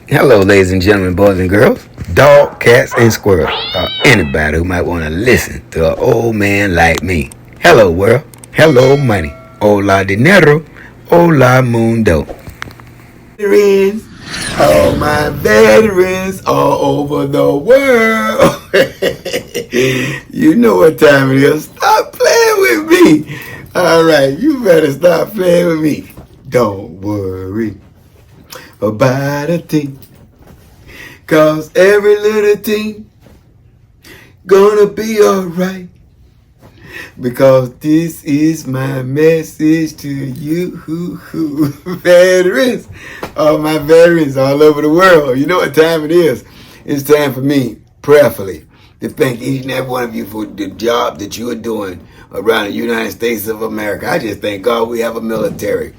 Hello, ladies and gentlemen, boys and girls, dog, cats, and squirrels, or anybody who might want to listen to an old man like me. Hello, world. Hello, money. Hola, dinero. Hola, mundo. Veterans, all my veterans all over the world. You know what time it is. Stop playing with me. All right, you better stop playing with me. Don't worry about a thing. Cause every little thing gonna be alright. Because this is my message to you, veterans. All my veterans all over the world. You know what time it is. It's time for me, prayerfully, to thank each and every one of you for the job that you are doing around the United States of America. I just thank God we have a military.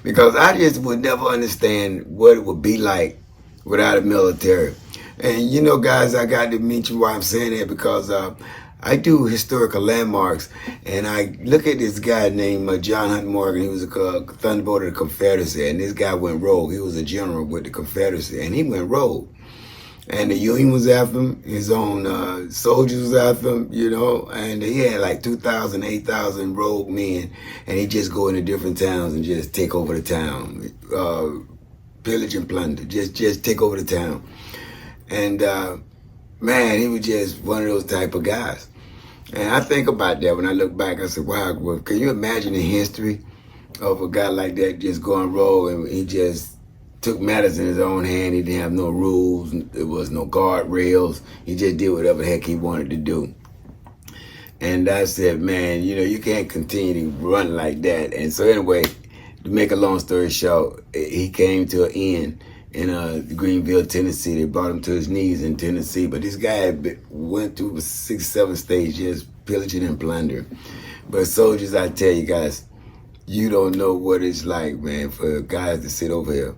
Because I just would never understand what it would be like without a military. And you know, guys, I got to mention why I'm saying that because I do historical landmarks, and I look at this guy named John Hunt Morgan. He was a Thunderbolt of the Confederacy, and this guy went rogue. He was a general with the Confederacy, and he went rogue. And the Union was after him. His own soldiers was after him, you know. And he had like 2,000, 8,000 rogue men, and he just go into different towns and just take over the town, pillage and plunder, just take over the town. And man, he was just one of those type of guys. And I think about that when I look back. I said, wow, well, can you imagine the history of a guy like that just going rogue, and he just took matters in his own hand. He didn't have no rules. There was no guardrails. He just did whatever the heck he wanted to do. And I said, man, you know, you can't continue to run like that. And so anyway, to make a long story short, he came to an end in Greenville, Tennessee. They brought him to his knees in Tennessee. But this guy went through 6, 7 stages, pillaging and plundering. But soldiers, I tell you guys, you don't know what it's like, man, for guys to sit over here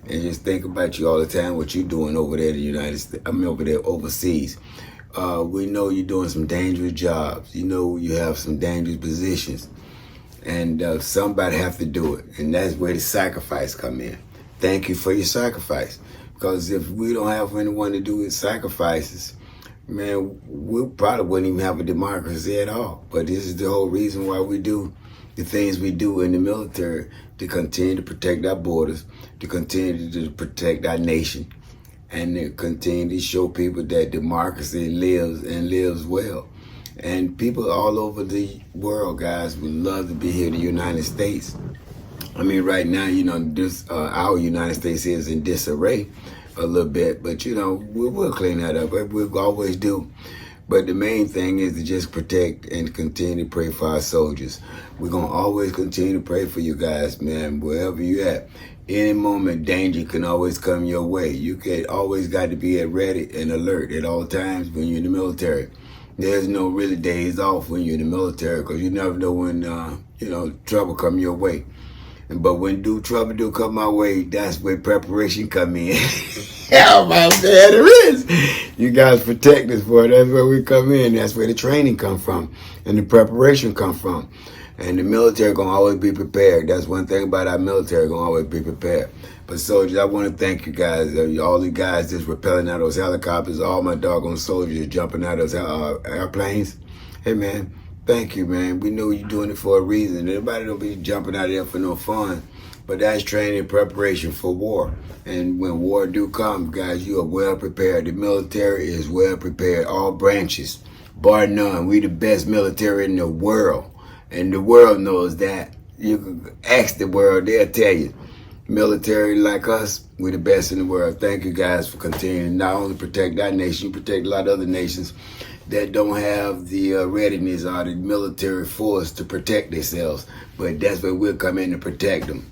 and just think about you all the time, what you're doing over there in the United States, over there overseas. We know you're doing some dangerous jobs. You know you have some dangerous positions. And somebody have to do it. And that's where the sacrifice come in. Thank you for your sacrifice. Because if we don't have anyone to do with sacrifices, man, we probably wouldn't even have a democracy at all. But this is the whole reason why we do the things we do in the military, to continue to protect our borders, to continue to protect our nation, and to continue to show people that democracy lives and lives well. And people all over the world, guys, would love to be here in the United States. I mean, right now, you know, this our United States is in disarray a little bit, but you know, we'll clean that up. We always do. But the main thing is to just protect and continue to pray for our soldiers. We're going to always continue to pray for you guys, man, wherever you at. Any moment, danger can always come your way. You can always got to be at ready and alert at all times when you're in the military. There's no really days off when you're in the military, because you never know when, you know, trouble come your way. But when trouble do come my way, that's where preparation come in. How about that? It is. You guys protect us, boy. That's where we come in. That's where the training come from, and the preparation come from. And the military gonna always be prepared. That's one thing about our military, gonna always be prepared. But soldiers, I want to thank you guys. All the guys just rappelling out of those helicopters. All my doggone soldiers jumping out of those airplanes. Hey, man. Thank you, man. We know you're doing it for a reason. Everybody don't be jumping out there for no fun. But that's training and preparation for war. And when war do come, guys, you are well prepared. The military is well prepared. All branches, bar none. We the best military in the world. And the world knows that. You can ask the world, they'll tell you. Military like us, we're the best in the world. Thank you guys for continuing to not only protect our nation, you protect a lot of other nations that don't have the readiness or the military force to protect themselves. But that's where we'll come in to protect them.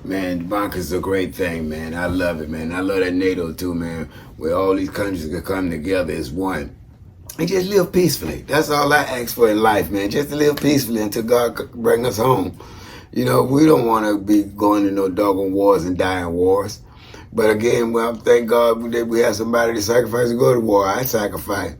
Man, democracy is a great thing, man. I love it, man. I love that NATO too, man, where all these countries can come together as one and just live peacefully. That's all I ask for in life, man, just to live peacefully until God bring us home. You know, we don't want to be going to no doggone wars and dying wars. But again, well, thank God that we have somebody to sacrifice to go to war. I sacrifice.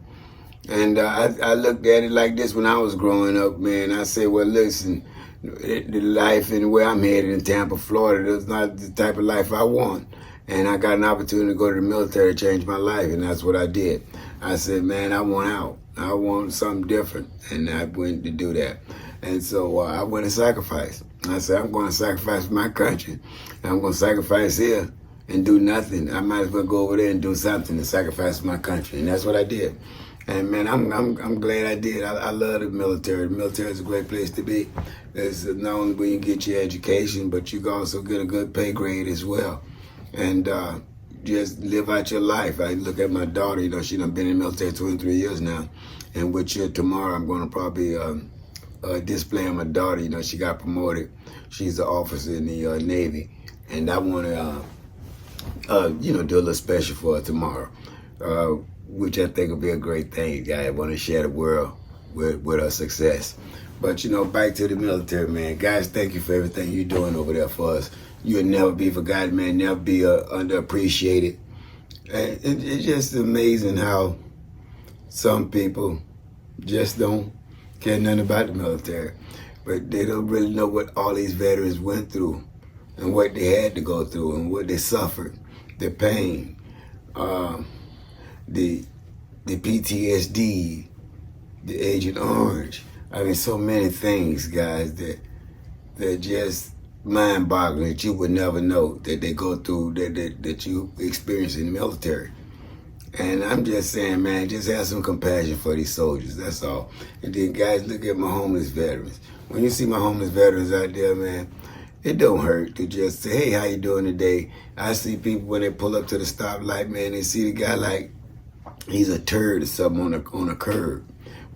And I looked at it like this when I was growing up, man. I said, well, listen, the life and where I'm headed in Tampa, Florida, is not the type of life I want. And I got an opportunity to go to the military to change my life, and that's what I did. I said, man, I want out. I want something different, and I went to do that. And so I went and sacrificed. I said, I'm going to sacrifice my country. I'm going to sacrifice here and do nothing. I might as well go over there and do something and sacrifice my country. And that's what I did. And man, I'm glad I did. I love the military. The military is a great place to be. It's not only where you get your education, but you can also get a good pay grade as well. And just live out your life. I look at my daughter, you know, she done been in the military 23 years now. And which year tomorrow I'm going to probably display on my daughter. You know, she got promoted. She's an officer in the Navy. And I want to, you know, do a little special for her tomorrow, which I think will be a great thing. I want to share the world with her success. But, you know, back to the military, man. Guys, thank you for everything you're doing over there for us. You'll never be forgotten, man. Never be underappreciated. And it's just amazing how some people just don't care nothing about the military. But they don't really know what all these veterans went through and what they had to go through and what they suffered, the pain, the PTSD, the Agent Orange. I mean, so many things, guys, that just mind-boggling that you would never know that they go through, that you experience in the military. And I'm just saying, man, just have some compassion for these soldiers, that's all. And then, guys, look at my homeless veterans. When you see my homeless veterans out there, man, it don't hurt to just say, hey, how you doing today? I see people when they pull up to the stoplight, man, they see the guy like he's a turd or something on a curb.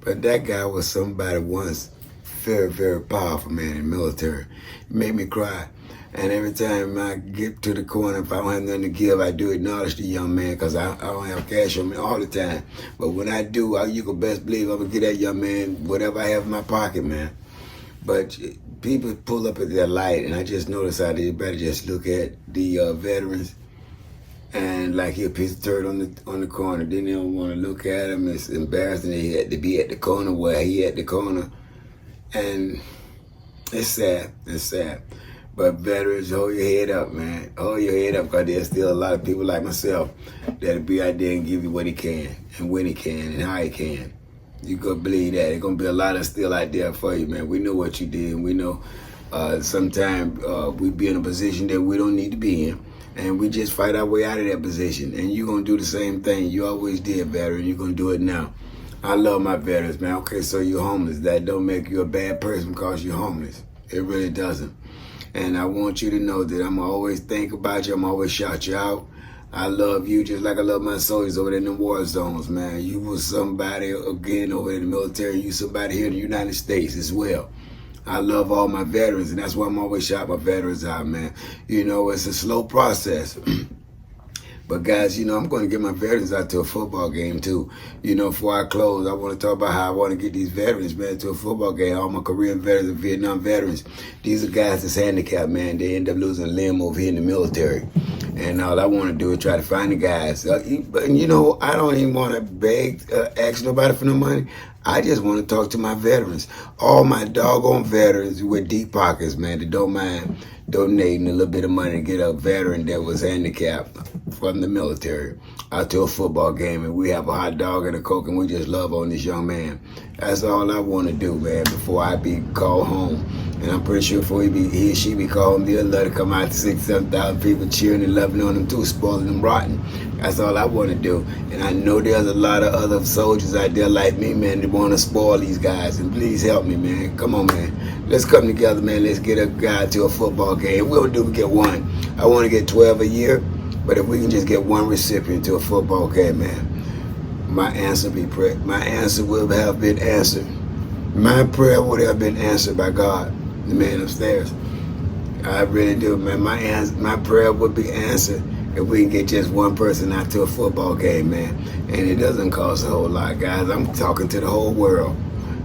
But that guy was somebody once, very, very powerful, man, in the military. It made me cry. And every time I get to the corner, if I don't have nothing to give, I do acknowledge the young man because I don't have cash on me all the time. But when I do, you can best believe I'm going to get that young man whatever I have in my pocket, man. But people pull up at their light, and I just noticed how they better just look at the veterans and like he a piece of dirt on the corner. Then they don't want to look at him. It's embarrassing that he had to be at the corner where he at the corner. And it's sad. It's sad. But veterans, hold your head up, man. Hold your head up, because there's still a lot of people like myself that'll be out there and give you what he can and when he can and how he can. You could believe that. There's going to be a lot of still out there for you, man. We know what you did. We know sometimes we be in a position that we don't need to be in. And we just fight our way out of that position. And you're going to do the same thing. You always did, veteran. You're going to do it now. I love my veterans, man. Okay, so you're homeless. That don't make you a bad person because you're homeless. It really doesn't. And I want you to know that I'm always think about you. I'm always shout you out. I love you just like I love my soldiers over there in the war zones, man. You was somebody, again, over in the military. You somebody here in the United States as well. I love all my veterans, and that's why I'm always shout my veterans out, man. You know, it's a slow process. But guys, you know, I'm going to get my veterans out to a football game too. You know, before I close, I want to talk about how I want to get these veterans, man, to a football game. All my Korean veterans and Vietnam veterans. These are guys that's handicapped, man. They end up losing a limb over here in the military. And all I want to do is try to find the guys. But, you know, I don't even want to beg, ask nobody for no money. I just want to talk to my veterans. All my doggone veterans with deep pockets, man, that don't mind donating a little bit of money to get a veteran that was handicapped from the military out to a football game, and we have a hot dog and a Coke, and we just love on this young man. That's all I want to do, man, before I be called home. And I'm pretty sure before he or she be called home, they'll let it come out to 6,000-7,000 people cheering and loving on them too, spoiling them rotten. That's all I want to do. And I know there's a lot of other soldiers out there like me, man, that want to spoil these guys. And please help me, man. Come on, man. Let's come together, man. Let's get a guy to a football game. We'll get one. I want to get 12 a year, but if we can just get one recipient to a football game, man, my answer will have been answered. My prayer would have been answered by God, the man upstairs. I really do, man. My prayer would be answered if we can get just one person out to a football game, man. And it doesn't cost a whole lot, guys. I'm talking to the whole world.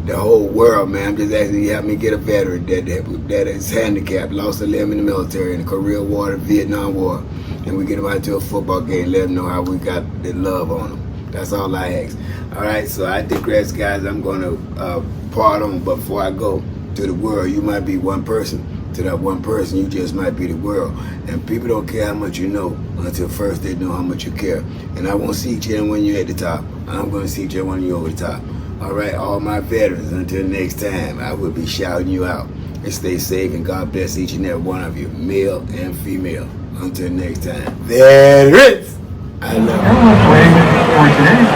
The whole world, man. I'm just asking you to help me get a veteran that is handicapped, lost a limb in the military, in the Korean War, the Vietnam War. And we get them out to a football game, let them know how we got the love on them. That's all I ask. All right, so I digress, guys. I'm going to part on, but before I go to the world, you might be one person To that one person, you just might be the world. And people don't care how much you know until first they know how much you care. And I won't see each and one of you at the top. I'm going to see each and one of you over the top. All right, all my veterans, until next time, I will be shouting you out. And stay safe, and God bless each and every one of you, male and female. Until next time. Veterans! I love you.